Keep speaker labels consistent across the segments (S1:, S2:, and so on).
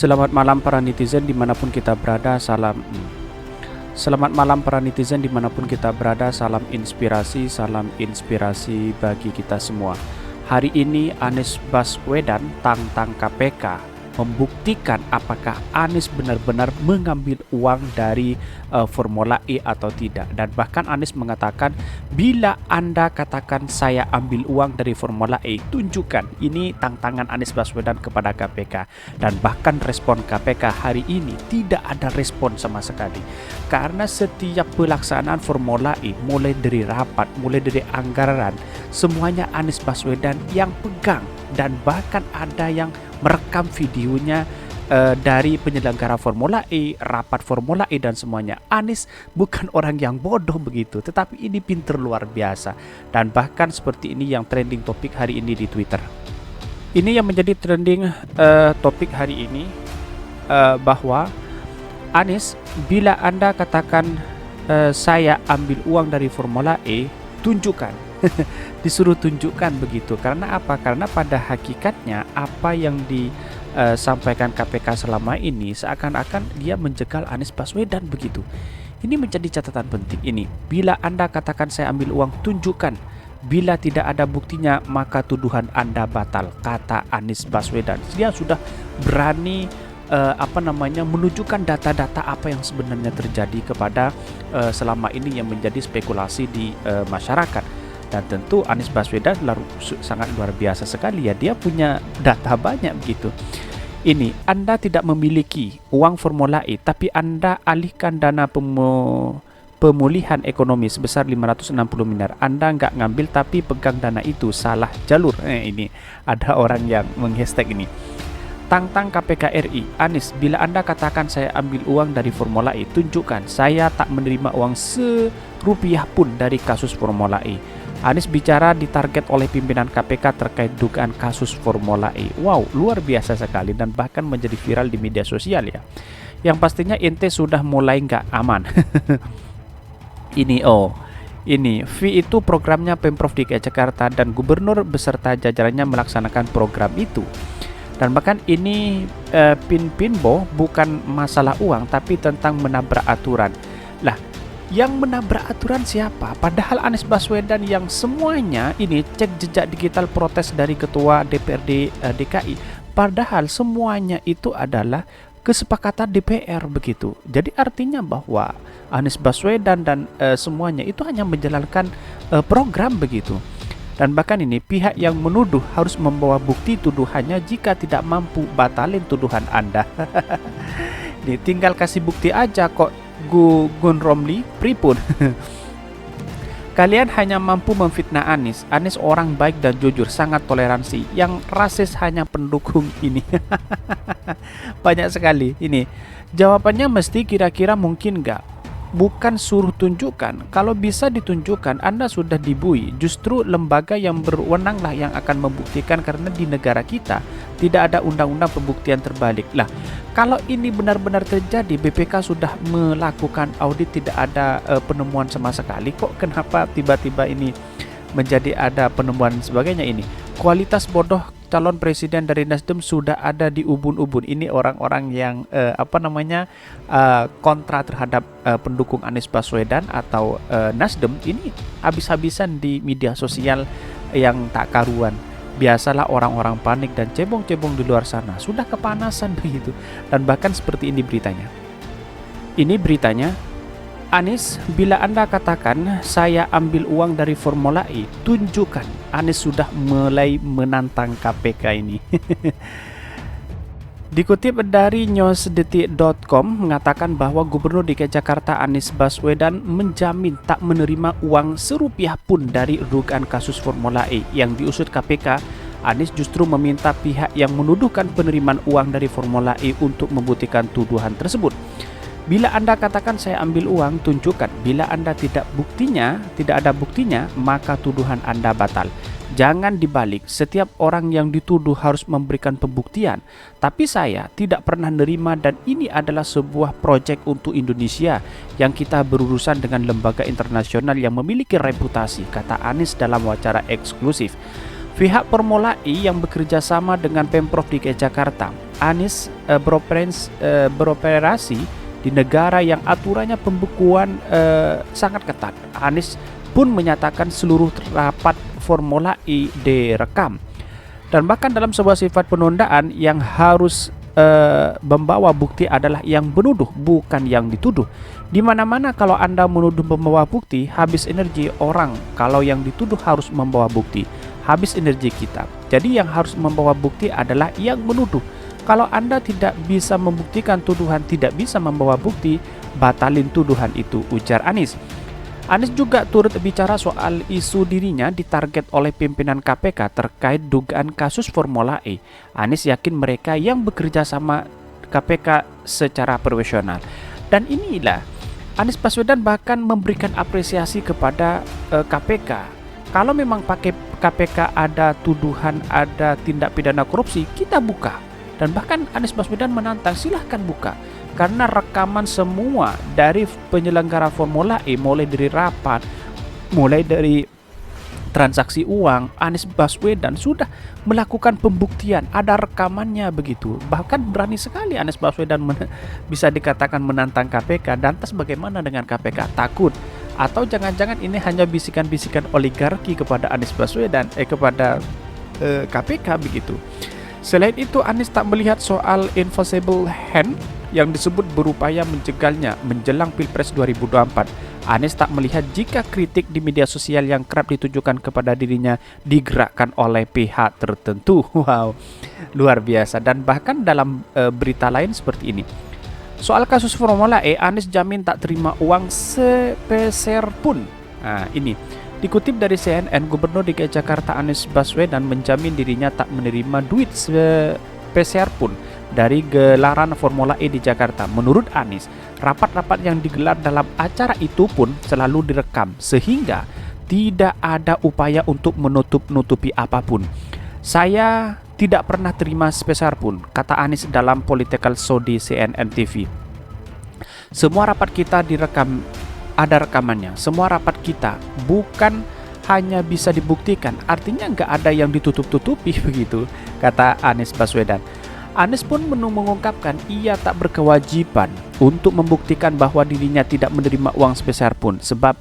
S1: Selamat malam para netizen dimanapun kita berada, Selamat malam para netizen dimanapun kita berada, salam inspirasi bagi kita semua. Hari ini Anies Baswedan tantang KPK membuktikan apakah Anies benar-benar mengambil uang dari Formula E atau tidak. Dan bahkan Anies mengatakan, bila Anda katakan saya ambil uang dari Formula E, tunjukkan. Ini tantangan Anies Baswedan kepada KPK. Dan bahkan respon KPK hari ini tidak ada respon sama sekali. Karena setiap pelaksanaan Formula E, mulai dari rapat, mulai dari anggaran, semuanya Anies Baswedan yang pegang. Dan bahkan ada yang merekam videonya dari penyelenggara Formula E, rapat Formula E dan semuanya. Anies bukan orang yang bodoh begitu, tetapi ini pinter luar biasa. Dan bahkan seperti ini yang trending topik hari ini di Twitter. Ini yang menjadi trending topik hari ini, bahwa Anies, bila Anda katakan saya ambil uang dari Formula E, tunjukkan. Disuruh tunjukkan begitu. Karena apa? Karena pada hakikatnya apa yang disampaikan KPK selama ini seakan-akan dia menjegal Anies Baswedan begitu. Ini menjadi catatan penting ini. Bila Anda katakan saya ambil uang, tunjukkan. Bila tidak ada buktinya, maka tuduhan Anda batal, kata Anies Baswedan. Dia sudah berani menunjukkan data-data apa yang sebenarnya terjadi kepada selama ini yang menjadi spekulasi di masyarakat. Dan tentu Anies Baswedan sangat luar biasa sekali ya, dia punya data banyak begitu. Ini, Anda tidak memiliki uang Formula E, tapi Anda alihkan dana pemulihan ekonomi sebesar 560 miliar. Anda nggak ngambil tapi pegang dana itu, salah jalur. Ini ada orang yang menghashtag ini. Tantang KPK RI, Anies, bila Anda katakan saya ambil uang dari Formula E, tunjukkan. Saya tak menerima uang serupiah pun dari kasus Formula E. Anies bicara ditarget oleh pimpinan KPK terkait dugaan kasus Formula E. Wow, luar biasa sekali dan bahkan menjadi viral di media sosial ya. Yang pastinya ente sudah mulai nggak aman. Ini V itu programnya Pemprov DKI Jakarta dan gubernur beserta jajarannya melaksanakan program itu. Dan bahkan ini Pinbo bukan masalah uang tapi tentang menabrak aturan. Lah, yang menabrak aturan siapa? Padahal Anies Baswedan yang semuanya ini cek jejak digital protes dari ketua DPRD DKI. Padahal semuanya itu adalah kesepakatan DPR begitu. Jadi artinya bahwa Anies Baswedan dan semuanya itu hanya menjalankan program begitu. Dan bahkan ini pihak yang menuduh harus membawa bukti tuduhannya, jika tidak mampu batalin tuduhan Anda. Ini tinggal kasih bukti aja kok. Gun Romli pripun. Kalian hanya mampu memfitnah Anies. Anies orang baik dan jujur, sangat toleransi. Yang rasis hanya pendukung ini. Banyak sekali ini. Jawabannya mesti kira-kira mungkin nggak. Bukan suruh tunjukkan. Kalau bisa ditunjukkan, Anda sudah dibui. Justru lembaga yang berwenang lah yang akan membuktikan, karena di negara kita tidak ada undang-undang pembuktian terbalik. Lah, kalau ini benar-benar terjadi, BPK sudah melakukan audit, tidak ada penemuan sama sekali. Kok kenapa tiba-tiba ini menjadi ada penemuan sebagainya ini? Kualitas bodoh calon presiden dari Nasdem sudah ada di ubun-ubun. Ini orang-orang yang kontra terhadap pendukung Anies Baswedan atau Nasdem ini habis-habisan di media sosial yang tak karuan. Biasalah orang-orang panik dan cebong-cebong di luar sana, sudah kepanasan begitu. Dan bahkan seperti ini beritanya. Ini beritanya, Anies, bila Anda katakan saya ambil uang dari Formula E, tunjukkan. Anies sudah mulai menantang KPK ini. Dikutip dari newsdetik.com mengatakan bahwa Gubernur DKI Jakarta Anies Baswedan menjamin tak menerima uang serupiah pun dari dugaan kasus Formula E yang diusut KPK. Anies justru meminta pihak yang menuduhkan penerimaan uang dari Formula E untuk membuktikan tuduhan tersebut. Bila Anda katakan saya ambil uang, tunjukkan. Bila Anda tidak ada buktinya, maka tuduhan Anda batal. Jangan dibalik, setiap orang yang dituduh harus memberikan pembuktian. Tapi saya tidak pernah nerima, dan ini adalah sebuah proyek untuk Indonesia yang kita berurusan dengan lembaga internasional yang memiliki reputasi, kata Anies dalam wawancara eksklusif. Pihak Formula E yang bekerja sama dengan Pemprov DKI Jakarta Anies beroperasi di negara yang aturannya pembekuan sangat ketat. Anies pun menyatakan seluruh rapat Formula E direkam. Dan bahkan dalam sebuah sifat penundaan yang harus membawa bukti adalah yang menuduh, bukan yang dituduh. Di mana-mana kalau Anda menuduh membawa bukti, habis energi orang. Kalau yang dituduh harus membawa bukti, habis energi kita. Jadi yang harus membawa bukti adalah yang menuduh. Kalau Anda tidak bisa membuktikan tuduhan, tidak bisa membawa bukti, batalin tuduhan itu, ujar Anies. Anies juga turut bicara soal isu dirinya ditarget oleh pimpinan KPK terkait dugaan kasus Formula E. Anies yakin mereka yang bekerja sama KPK secara profesional. Dan inilah, Anies Baswedan bahkan memberikan apresiasi kepada KPK. Kalau memang pakai KPK ada tuduhan, ada tindak pidana korupsi, kita buka. Dan bahkan Anies Baswedan menantang, silahkan buka. Karena rekaman semua dari penyelenggara Formula E, mulai dari rapat, mulai dari transaksi uang, Anies Baswedan sudah melakukan pembuktian, ada rekamannya begitu. Bahkan berani sekali Anies Baswedan bisa dikatakan menantang KPK. Dan lantas bagaimana dengan KPK? Takut? Atau jangan-jangan ini hanya bisikan-bisikan oligarki kepada Anies Baswedan, kepada KPK begitu. Selain itu, Anies tak melihat soal invisible hand yang disebut berupaya menjegalnya menjelang Pilpres 2024. Anies tak melihat jika kritik di media sosial yang kerap ditujukan kepada dirinya digerakkan oleh pihak tertentu. Wow, luar biasa. Dan bahkan dalam berita lain seperti ini. Soal kasus Formula E, Anies jamin tak terima uang sepeser pun. Nah, ini dikutip dari CNN, Gubernur DKI Jakarta Anies Baswedan menjamin dirinya tak menerima duit sepeser pun dari gelaran Formula E di Jakarta. Menurut Anies, rapat-rapat yang digelar dalam acara itu pun selalu direkam, sehingga tidak ada upaya untuk menutup-nutupi apapun. Saya tidak pernah terima sebesar pun, kata Anies dalam Political Show di CNN TV. Semua rapat kita direkam, ada rekamannya. Semua rapat kita bukan hanya bisa dibuktikan, artinya nggak ada yang ditutup-tutupi begitu, kata Anies Baswedan. Anies pun mengungkapkan ia tak berkewajiban untuk membuktikan bahwa dirinya tidak menerima uang sebesar pun, sebab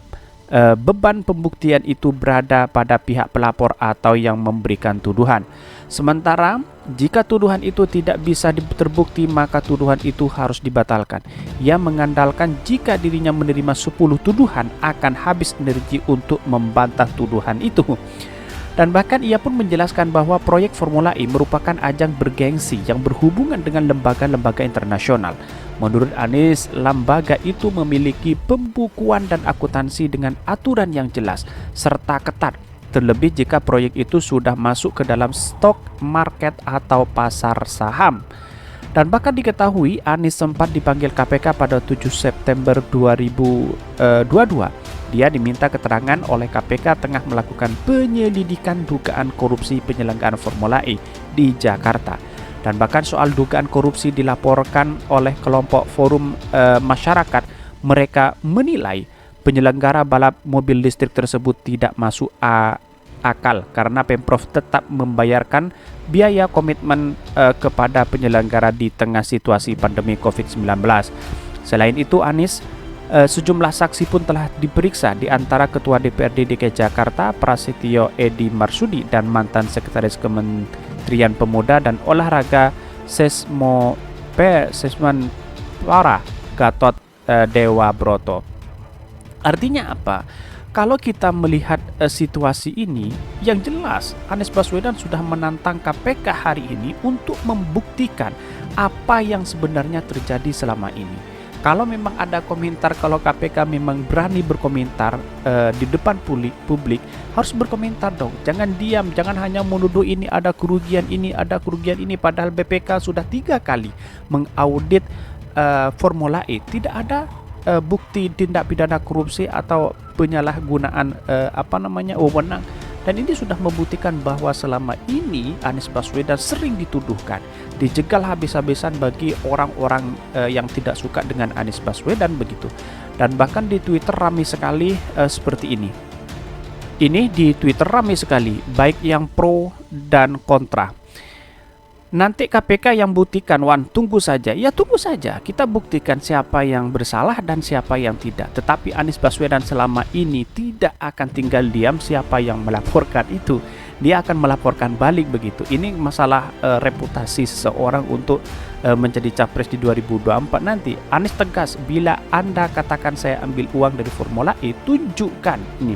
S1: beban pembuktian itu berada pada pihak pelapor atau yang memberikan tuduhan. Sementara jika tuduhan itu tidak bisa terbukti, maka tuduhan itu harus dibatalkan. Ia mengandalkan jika dirinya menerima 10 tuduhan akan habis energi untuk membantah tuduhan itu. Dan bahkan ia pun menjelaskan bahwa proyek Formula E merupakan ajang bergengsi yang berhubungan dengan lembaga-lembaga internasional. Menurut Anies, lembaga itu memiliki pembukuan dan akuntansi dengan aturan yang jelas serta ketat, terlebih jika proyek itu sudah masuk ke dalam stok market atau pasar saham. Dan bahkan diketahui Anies sempat dipanggil KPK pada 7 September 2022. Dia diminta keterangan oleh KPK tengah melakukan penyelidikan dugaan korupsi penyelenggaraan Formula E di Jakarta. Dan bahkan soal dugaan korupsi dilaporkan oleh kelompok forum masyarakat. Mereka menilai penyelenggara balap mobil listrik tersebut tidak masuk akal karena Pemprov tetap membayarkan biaya komitmen kepada penyelenggara di tengah situasi pandemi COVID-19. Selain itu, Anies, sejumlah saksi pun telah diperiksa, di antara Ketua DPRD DKI Jakarta Prasetyo Edi Marsudi dan mantan Sekretaris Kementerian Pemuda dan Olahraga Sesmenpora Gatot Dewa Broto. Artinya apa? Kalau kita melihat situasi ini, yang jelas Anies Baswedan sudah menantang KPK hari ini untuk membuktikan apa yang sebenarnya terjadi selama ini. Kalau memang ada komentar, kalau KPK memang berani berkomentar di depan publik, harus berkomentar dong. Jangan diam, jangan hanya menuduh ini ada kerugian ini, padahal BPK sudah 3 kali mengaudit Formula E. Tidak ada bukti tindak pidana korupsi atau penyalahgunaan wewenang. Dan ini sudah membuktikan bahwa selama ini Anies Baswedan sering dituduhkan, dijegal habis-habisan bagi orang-orang yang tidak suka dengan Anies Baswedan begitu. Dan bahkan di Twitter ramai sekali seperti ini. Ini di Twitter ramai sekali, baik yang pro dan kontra. Nanti KPK yang buktikan, Wan, tunggu saja. Ya tunggu saja, kita buktikan siapa yang bersalah dan siapa yang tidak. Tetapi Anies Baswedan selama ini tidak akan tinggal diam. Siapa yang melaporkan itu, dia akan melaporkan balik begitu. Ini masalah reputasi seseorang untuk menjadi capres di 2024 nanti. Anies tegas, bila Anda katakan saya ambil uang dari Formula E, tunjukkan ini.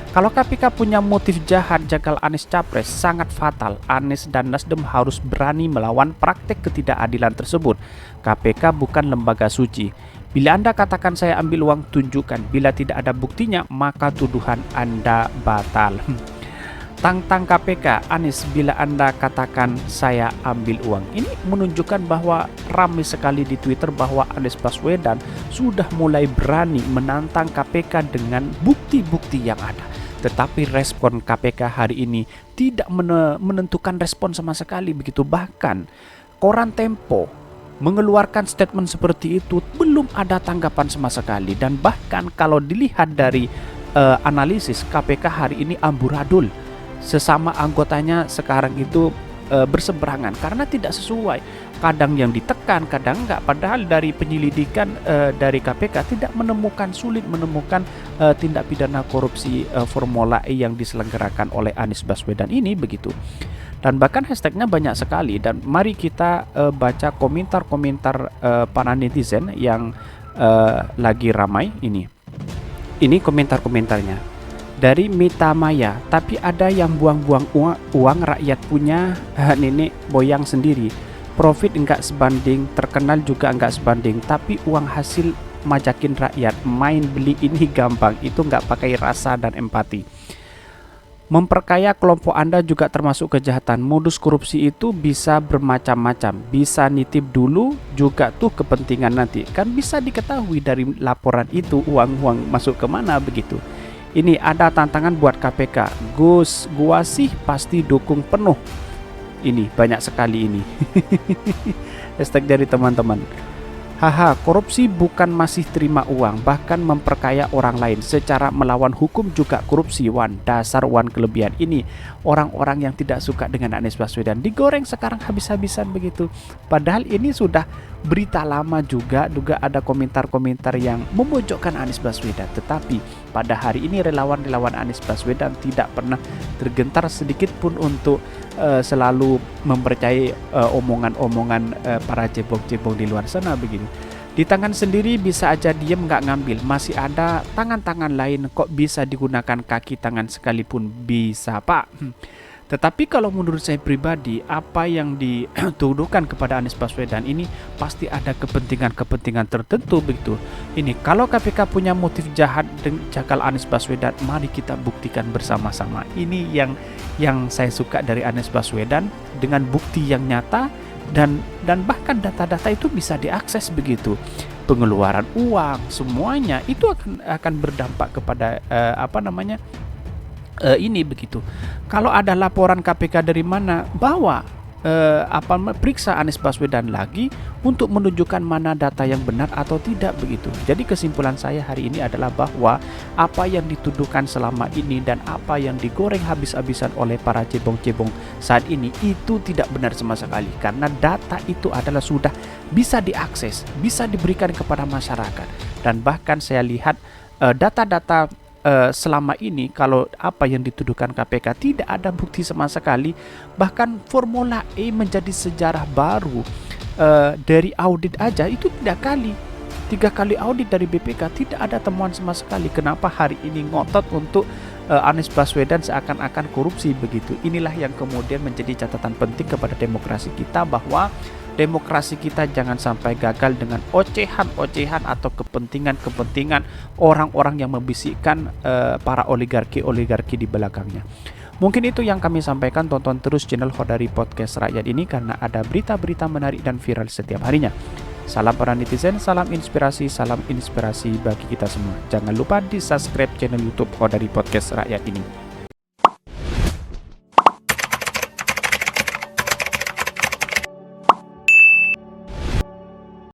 S1: Kalau KPK punya motif jahat jagal Anies capres, sangat fatal. Anies dan Nasdem harus berani melawan praktek ketidakadilan tersebut. KPK bukan lembaga suci. Bila Anda katakan saya ambil uang, tunjukkan. Bila tidak ada buktinya, maka tuduhan Anda batal. Tantang KPK, Anies, bila Anda katakan saya ambil uang. Ini menunjukkan bahwa ramai sekali di Twitter bahwa Anies Baswedan sudah mulai berani menantang KPK dengan bukti-bukti yang ada. Tetapi respon KPK hari ini tidak menentukan respon sama sekali begitu. Bahkan koran Tempo mengeluarkan statement seperti itu, belum ada tanggapan sama sekali. Dan bahkan kalau dilihat dari analisis, KPK hari ini amburadul. Sesama anggotanya sekarang itu berseberangan karena tidak sesuai. Kadang yang ditekan, kadang enggak. Padahal dari penyelidikan dari KPK tidak sulit menemukan tindak pidana korupsi Formula E yang diselenggarakan oleh Anies Baswedan ini begitu. Dan bahkan hashtagnya banyak sekali. Dan mari kita baca komentar-komentar para netizen yang lagi ramai ini. Ini komentar-komentarnya. Dari Mita Maya, tapi ada yang buang-buang uang rakyat punya nenek boyang sendiri. Profit enggak sebanding, terkenal juga enggak sebanding, tapi uang hasil majakin rakyat. Main beli ini gampang, itu enggak pakai rasa dan empati. Memperkaya kelompok Anda juga termasuk kejahatan. Modus korupsi itu bisa bermacam-macam. Bisa nitip dulu juga tuh kepentingan nanti. Kan bisa diketahui dari laporan itu uang masuk kemana begitu. Ini ada tantangan buat KPK. Gus, gua sih pasti dukung penuh. Ini banyak sekali ini. Hashtag dari teman-teman. Haha, korupsi bukan masih terima uang, bahkan memperkaya orang lain secara melawan hukum juga korupsi. Wan, dasar Wan kelebihan ini. Orang-orang yang tidak suka dengan Anies Baswedan digoreng sekarang habis-habisan begitu. Padahal ini sudah berita lama juga ada komentar-komentar yang memojokkan Anies Baswedan. Tetapi pada hari ini relawan-relawan Anies Baswedan tidak pernah tergentar sedikit pun untuk selalu mempercayai omongan-omongan para cebong-cebong di luar sana begini. Di tangan sendiri bisa aja diem nggak ngambil, masih ada tangan-tangan lain kok bisa digunakan kaki tangan sekalipun bisa Pak. Tetapi kalau menurut saya pribadi, apa yang dituduhkan kepada Anies Baswedan ini pasti ada kepentingan-kepentingan tertentu begitu. Ini kalau KPK punya motif jahat jagal Anies Baswedan, mari kita buktikan bersama-sama. Ini yang saya suka dari Anies Baswedan, dengan bukti yang nyata dan bahkan data-data itu bisa diakses begitu. Pengeluaran uang semuanya itu akan berdampak kepada ini begitu. Kalau ada laporan KPK dari mana, bawa periksa Anies Baswedan lagi untuk menunjukkan mana data yang benar atau tidak begitu. Jadi kesimpulan saya hari ini adalah bahwa apa yang dituduhkan selama ini dan apa yang digoreng habis-habisan oleh para cebong-cebong saat ini itu tidak benar sama sekali, karena data itu adalah sudah bisa diakses, bisa diberikan kepada masyarakat. Dan bahkan saya lihat data-data selama ini, kalau apa yang dituduhkan KPK tidak ada bukti sama sekali. Bahkan Formula E menjadi sejarah baru. Dari audit aja itu 3 kali audit dari BPK tidak ada temuan sama sekali. Kenapa hari ini ngotot untuk Anies Baswedan seakan-akan korupsi begitu? Inilah yang kemudian menjadi catatan penting kepada demokrasi kita, bahwa demokrasi kita jangan sampai gagal dengan ocehan-ocehan atau kepentingan-kepentingan orang-orang yang membisikkan para oligarki di belakangnya. Mungkin itu yang kami sampaikan. Tonton terus channel Khodari Podcast Rakyat ini karena ada berita-berita menarik dan viral setiap harinya. Salam para netizen, salam inspirasi bagi kita semua. Jangan lupa di subscribe channel YouTube Khodari Podcast Rakyat ini.